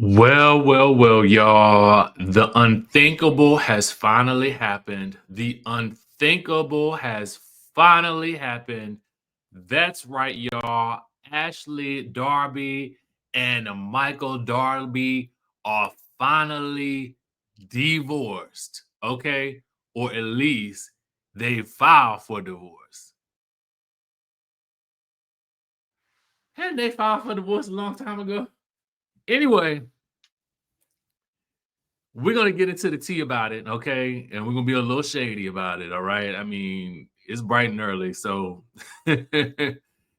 Well, y'all. The unthinkable has finally happened. The unthinkable has finally happened. That's right, y'all. Ashley Darby and Michael Darby are finally divorced, okay? Or at least they filed for divorce. Hadn't they filed for divorce a long time ago? Anyway, we're gonna get into the tea about it, okay? And we're gonna be a little shady about it, all right? I mean, it's bright and early, so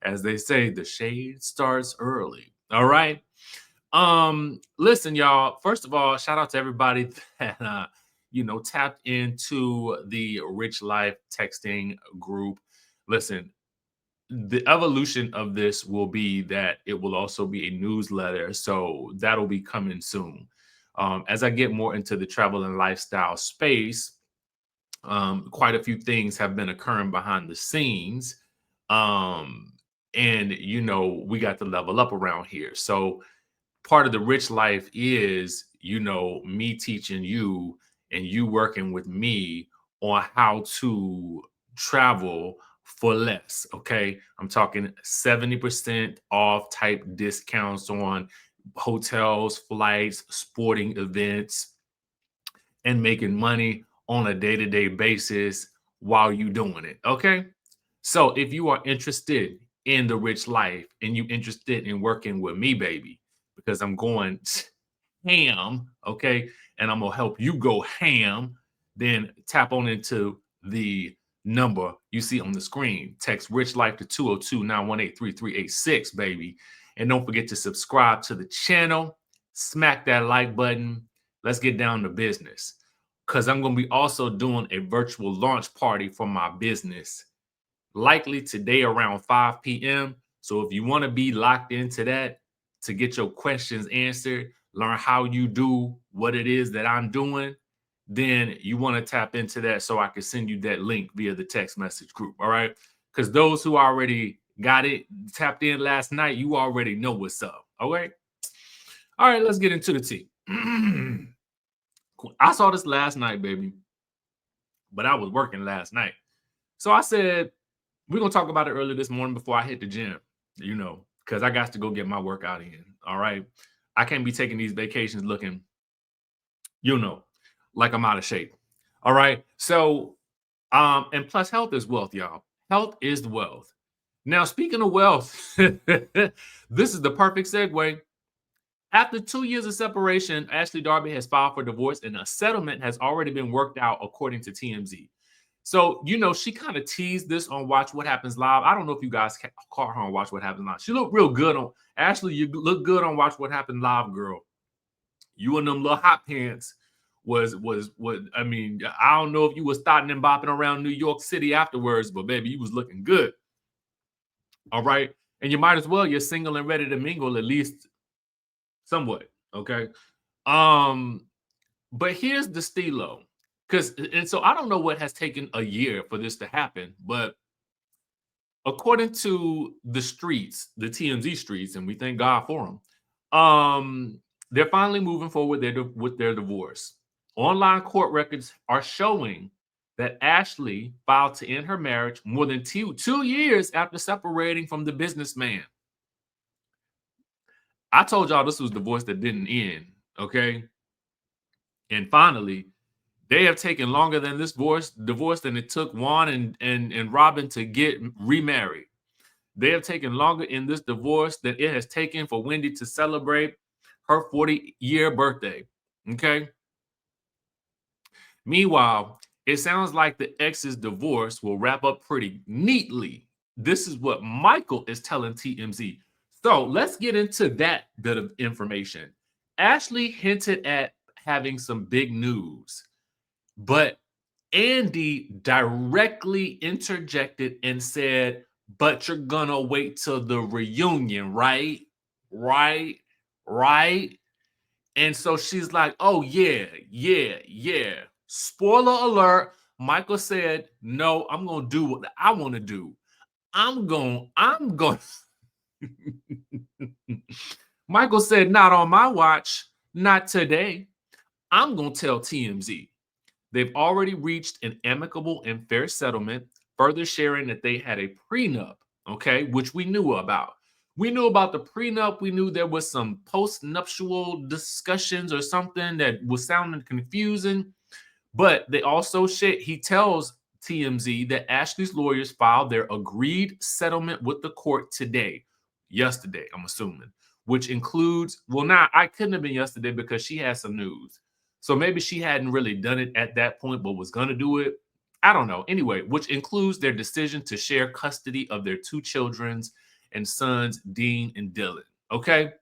as they say, the shade starts early. All right. Listen, y'all. First of all, shout out to everybody that tapped into the Rich Life texting group. Listen, the evolution of this will be that it will also be a newsletter. So that'll be coming soon. As I get more into the travel and lifestyle space, quite a few things have been occurring behind the scenes. And, we got to level up around here. So part of the rich life is, me teaching you and you working with me on how to travel for less. Okay. I'm talking 70% off type discounts on hotels, flights, sporting events, and making money on a day-to-day basis while you doing it. Okay. So if you are interested in the rich life and you interested in working with me, baby, because I'm going ham, okay, and I'm gonna help you go ham, then tap on into the number you see on the screen. Text Rich Life to 202-918-3386, baby. And don't forget to subscribe to the channel, smack that like button. Let's get down to business. Because I'm gonna be also doing a virtual launch party for my business, likely today around 5 p.m. So if you want to be locked into that to get your questions answered, learn how you do what it is that I'm doing, then you want to tap into that so I can send you that link via the text message group. All right. Because those who already got it tapped in last night, you already know what's up. All right. All right. Let's get into the tea. I saw this last night, baby, but I was working last night. So I said, we're gonna talk about it early this morning before I hit the gym, because I got to go get my workout in. All right. I can't be taking these vacations looking, like I'm out of shape. All right. So, and plus health is wealth, y'all. Health is wealth. Now, speaking of wealth, this is the perfect segue. After 2 years of separation, Ashley Darby has filed for divorce and a settlement has already been worked out, according to TMZ. So, she kind of teased this on Watch What Happens Live. I don't know if you guys caught her on Watch What Happens Live. She looked real good on, Ashley, you look good on Watch What Happens Live, girl. You and them little hot pants was, I mean, I don't know if you was starting and bopping around New York City afterwards, but baby, you was looking good. All right. And you might as well, you're single and ready to mingle, at least somewhat. Okay. But here's the stilo. And so I don't know what has taken a year for this to happen, but according to the streets, the TMZ streets, and we thank God for them, they're finally moving forward with their divorce. Online court records are showing that Ashley filed to end her marriage more than 2 years after separating from the businessman. I told y'all this was divorce that didn't end, okay? And finally, they have taken longer than this divorce than it took Juan and Robin to get remarried. They have taken longer in this divorce than it has taken for Wendy to celebrate her 40-year birthday. Okay. Meanwhile, it sounds like the ex's divorce will wrap up pretty neatly. This is what Michael is telling TMZ. So let's get into that bit of information. Ashley hinted at having some big news, but Andy directly interjected and said, but you're gonna wait till the reunion, right? Right? Right? And so she's like, oh, yeah. Spoiler alert. Michael said, no, I'm gonna do what I want to do. I'm going. Michael said, not on my watch. Not today. I'm going to tell TMZ. They've already reached an amicable and fair settlement, further sharing that they had a prenup, okay, which we knew about. We knew about the prenup. We knew there was some post-nuptial discussions or something that was sounding confusing. But they also he tells TMZ that Ashley's lawyers filed their agreed settlement with the court yesterday, I'm assuming, which includes, well, now I couldn't have been yesterday because she had some news. So maybe she hadn't really done it at that point, but was going to do it. I don't know. Anyway, which includes their decision to share custody of their two children's and sons, Dean and Dylan. Okay.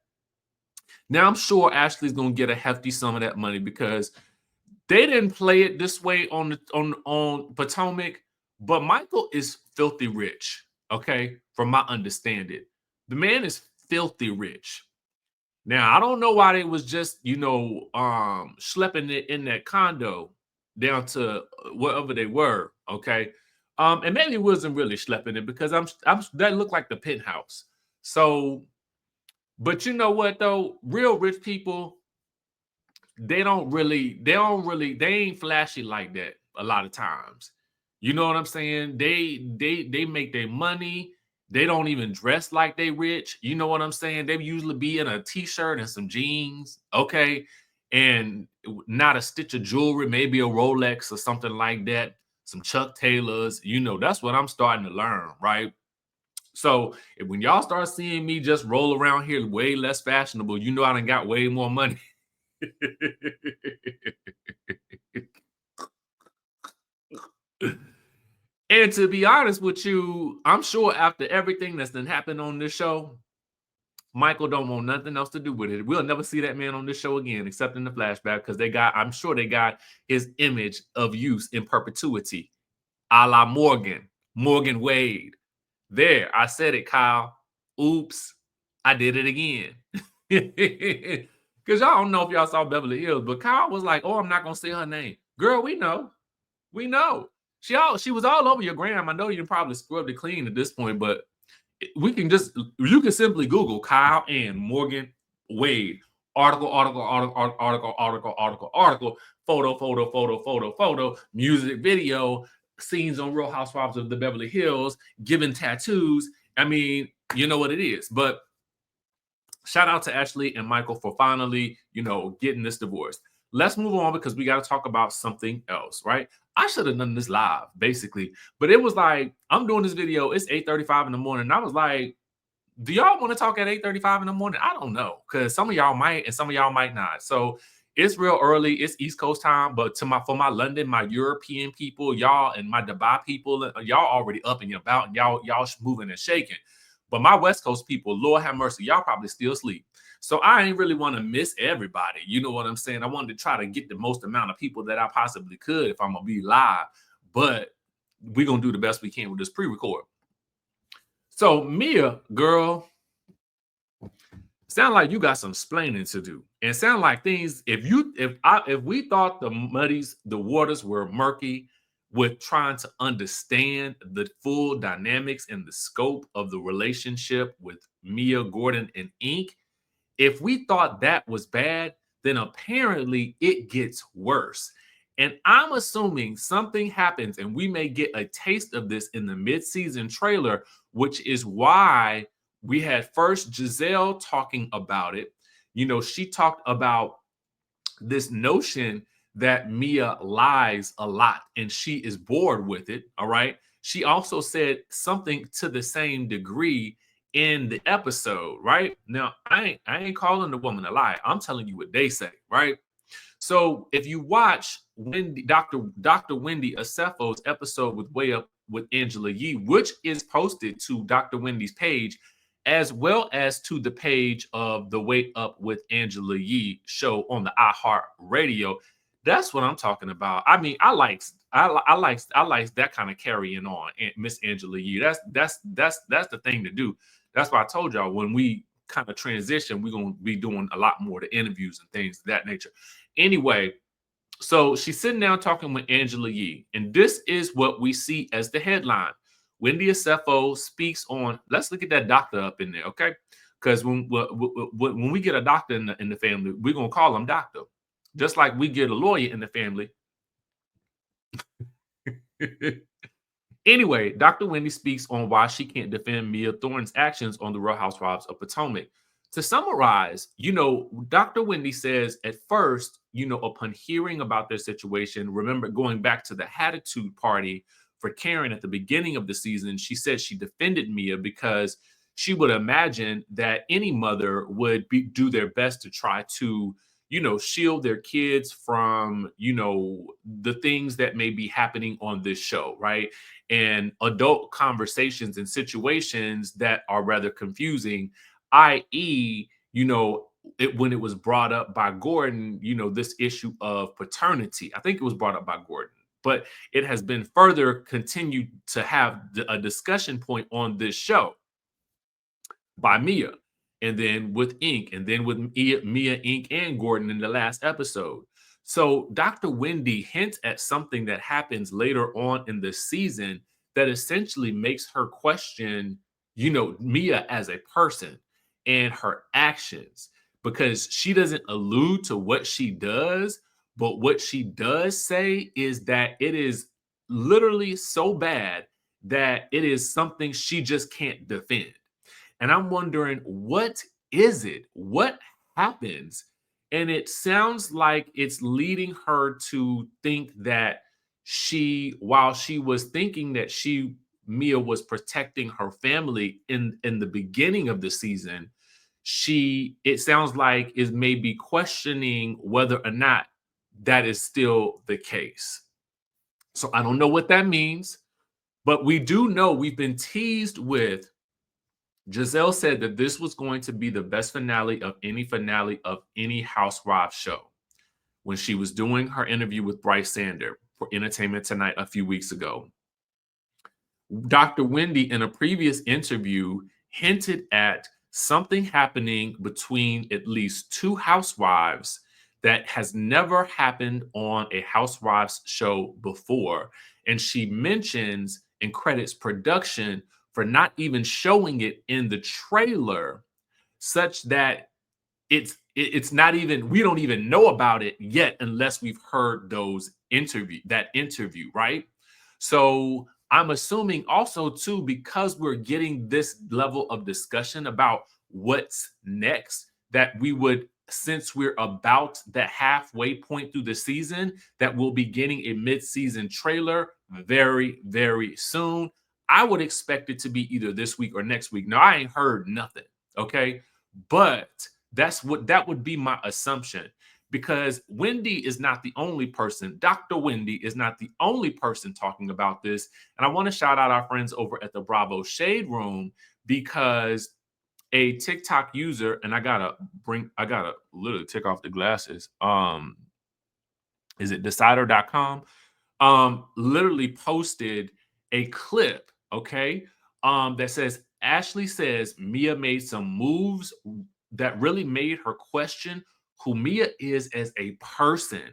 Now I'm sure Ashley's going to get a hefty sum of that money because they didn't play it this way on Potomac, but Michael is filthy rich. Okay, from my understanding, the man is filthy rich. Now I don't know why they was just schlepping it in that condo down to wherever they were. Okay, and maybe it wasn't really schlepping it because I'm that looked like the penthouse. So, but you know what though, real rich people, they ain't flashy like that a lot of times. You know what I'm saying? They make their money. They don't even dress like they rich. You know what I'm saying? They usually be in a t-shirt and some jeans, okay? And not a stitch of jewelry, maybe a Rolex or something like that, some Chuck Taylors. You know, that's what I'm starting to learn, right? So when y'all start seeing me just roll around here way less fashionable, you know I done got way more money. And to be honest with you, I'm sure after everything that's been happened on this show, Michael don't want nothing else to do with it. We'll never see that man on this show again, except in the flashback, because I'm sure they got his image of use in perpetuity, a la Morgan Wade. There, I said it, Kyle. Oops, I did it again. Because y'all don't know if y'all saw Beverly Hills, but Kyle was like, "Oh, I'm not gonna say her name." Girl, we know. She was all over your gram. I know you probably scrubbed it clean at this point, but you can simply Google Kyle and Morgan Wade. Article, photo, music video, scenes on Real Housewives of the Beverly Hills, giving tattoos. I mean, you know what it is. But shout out to Ashley and Michael for finally, getting this divorce. Let's move on because we got to talk about something else, right? I should have done this live, basically. But it was like, I'm doing this video. It's 8:35 in the morning. And I was like, do y'all want to talk at 8:35 in the morning? I don't know. Because some of y'all might and some of y'all might not. So it's real early. It's East Coast time. But for my London, my European people, y'all, and my Dubai people, y'all already up and about, and y'all moving and shaking. But my West Coast people, Lord have mercy, y'all probably still asleep. So I ain't really want to miss everybody. You know what I'm saying? I wanted to try to get the most amount of people that I possibly could if I'm going to be live. But we're going to do the best we can with this pre-record. So Mia, girl, sound like you got some splaining to do. And sound like things, if we thought the waters were murky with trying to understand the full dynamics and the scope of the relationship with Mia, Gordon, and Ink, if we thought that was bad, then apparently it gets worse. And I'm assuming something happens and we may get a taste of this in the mid-season trailer, which is why we had first Giselle talking about it. She talked about this notion that Mia lies a lot and she is bored with it. All right. She also said something to the same degree in the episode, right? Now, I ain't calling the woman a lie. I'm telling you what they say, right? So if you watch Wendy, Dr. Wendy Acefo's episode with Way Up with Angela Yee, which is posted to Dr. Wendy's page, as well as to the page of the Way Up with Angela Yee show on the iHeart Radio, that's what I'm talking about. I mean, I like that kind of carrying on, Miss Angela Yee. That's the thing to do. That's why I told y'all when we kind of transition, we're going to be doing a lot more to interviews and things of that nature. Anyway, so she's sitting down talking with Angela Yee, and this is what we see as the headline. Wendy Acefo speaks on, let's look at that doctor up in there, okay? Because when we get a doctor in the family, we're gonna call him doctor, just like we get a lawyer in the family. Anyway, Dr. Wendy speaks on why she can't defend Mia Thorne's actions on the Real Housewives of Potomac. To summarize, Dr. Wendy says at first, upon hearing about their situation, remember going back to the Hatitude party for Karen at the beginning of the season, she said she defended Mia because she would imagine that any mother would do their best to try to shield their kids from, the things that may be happening on this show, right? And adult conversations and situations that are rather confusing, i.e., when it was brought up by Gordon, this issue of paternity. I think it was brought up by Gordon, but it has been further continued to have a discussion point on this show by Mia, and then with Ink, and then with Mia, Ink, and Gordon in the last episode. So Dr. Wendy hints at something that happens later on in the season that essentially makes her question, Mia as a person and her actions, because she doesn't allude to what she does, but what she does say is that it is literally so bad that it is something she just can't defend. And I'm wondering, what is it? What happens? And it sounds like it's leading her to think that while she was thinking that Mia was protecting her family in the beginning of the season, it sounds like is maybe questioning whether or not that is still the case. So I don't know what that means, but we do know we've been teased with. Giselle said that this was going to be the best finale of any Housewives show when she was doing her interview with Bryce Sander for Entertainment Tonight a few weeks ago. Dr. Wendy, in a previous interview, hinted at something happening between at least two housewives that has never happened on a Housewives show before. And she mentions and credits production for not even showing it in the trailer, such that it's not even, we don't even know about it yet unless we've heard that interview, right? So I'm assuming also too, because we're getting this level of discussion about what's next, that we would, since we're about the halfway point through the season, that we'll be getting a mid-season trailer very, very soon. I would expect it to be either this week or next week. Now, I ain't heard nothing, okay? But that would be my assumption, because Wendy is not the only person. Dr. Wendy is not the only person talking about this. And I want to shout out our friends over at the Bravo Shade Room, because a TikTok user, and I gotta literally take off the glasses. Is it decider.com? Literally posted a clip, okay, that says, Ashley says Mia made some moves that really made her question who Mia is as a person.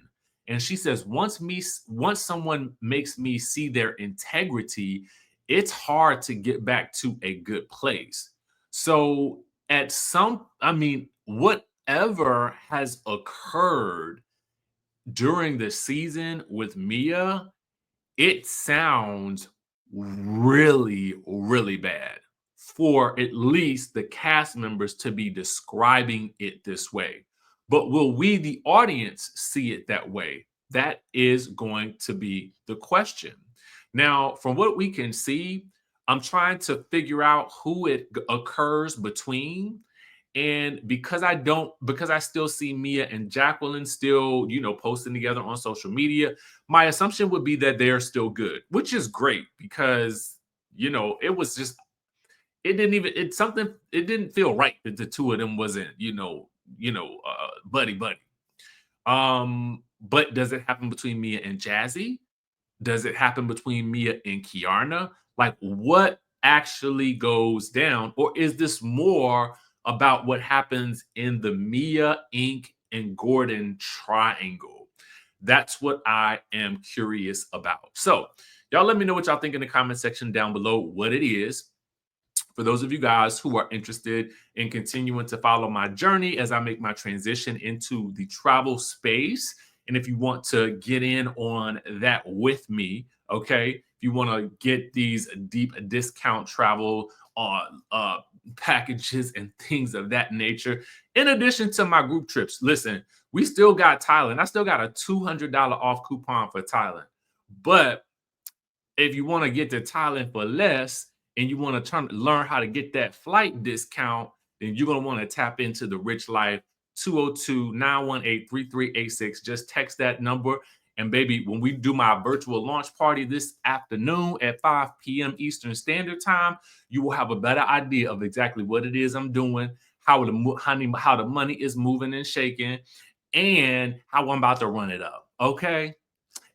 And she says, once someone makes me see their integrity, it's hard to get back to a good place. So whatever has occurred during the season with Mia, it sounds really, really bad for at least the cast members to be describing it this way. But will we, the audience, see it that way? That is going to be the question. Now, from what we can see, I'm trying to figure out who it occurs between. And because I still see Mia and Jacqueline still, posting together on social media, my assumption would be that they're still good, which is great, because, it was just, it didn't feel right that the two of them wasn't, buddy. But does it happen between Mia and Jazzy? Does it happen between Mia and Kiarna? Like, what actually goes down? Or is this more about what happens in the Mia, Ink, and Gordon triangle? That's what I am curious about. So y'all let me know what y'all think in the comment section down below, what it is. for those of you guys who are interested in continuing to follow my journey as I make my transition into the travel space. And if you want to get in on that with me, okay, if you want to get these deep discount travel packages and things of that nature, in addition to my group trips, listen, we still got Thailand. I still got a $200 off coupon for Thailand. But if you want to get to Thailand for less and you want to learn how to get that flight discount, then you're going to want to tap into the Rich Life 202-918-3386. Just text that number. And baby, when we do my virtual launch party this afternoon at 5 p.m. Eastern Standard Time, you will have a better idea of exactly what it is I'm doing, how the money is moving and shaking, and how I'm about to run it up. Okay.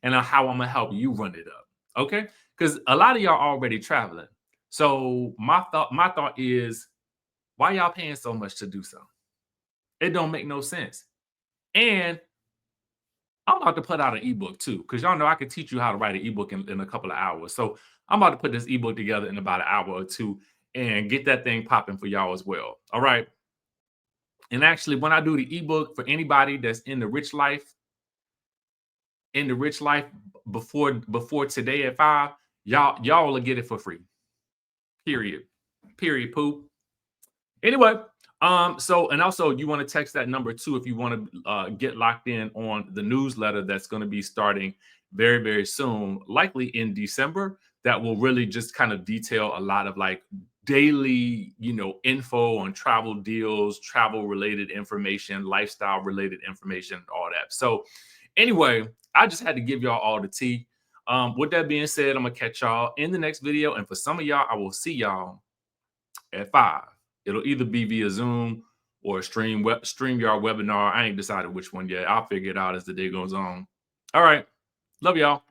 And how I'm going to help you run it up. Okay. Because a lot of y'all already traveling. So my thought is, why y'all paying so much to do so? It don't make no sense. And I'm about to put out an ebook too, because y'all know I can teach you how to write an ebook in a couple of hours. So I'm about to put this ebook together in about an hour or two and get that thing popping for y'all as well. All right. And actually, when I do the ebook for anybody that's in the rich life before today at 5, y'all will get it for free. Period poop. Anyway, and also you want to text that number too if you want to get locked in on the newsletter that's going to be starting very, very soon, likely in December, that will really just kind of detail a lot of like daily, info on travel deals, travel related information, lifestyle related information, all that. So anyway, I just had to give y'all all the tea. With that being said, I'm gonna catch y'all in the next video. And for some of y'all, I will see y'all at 5. It'll either be via Zoom or a StreamYard webinar. I ain't decided which one yet. I'll figure it out as the day goes on. All right. Love y'all.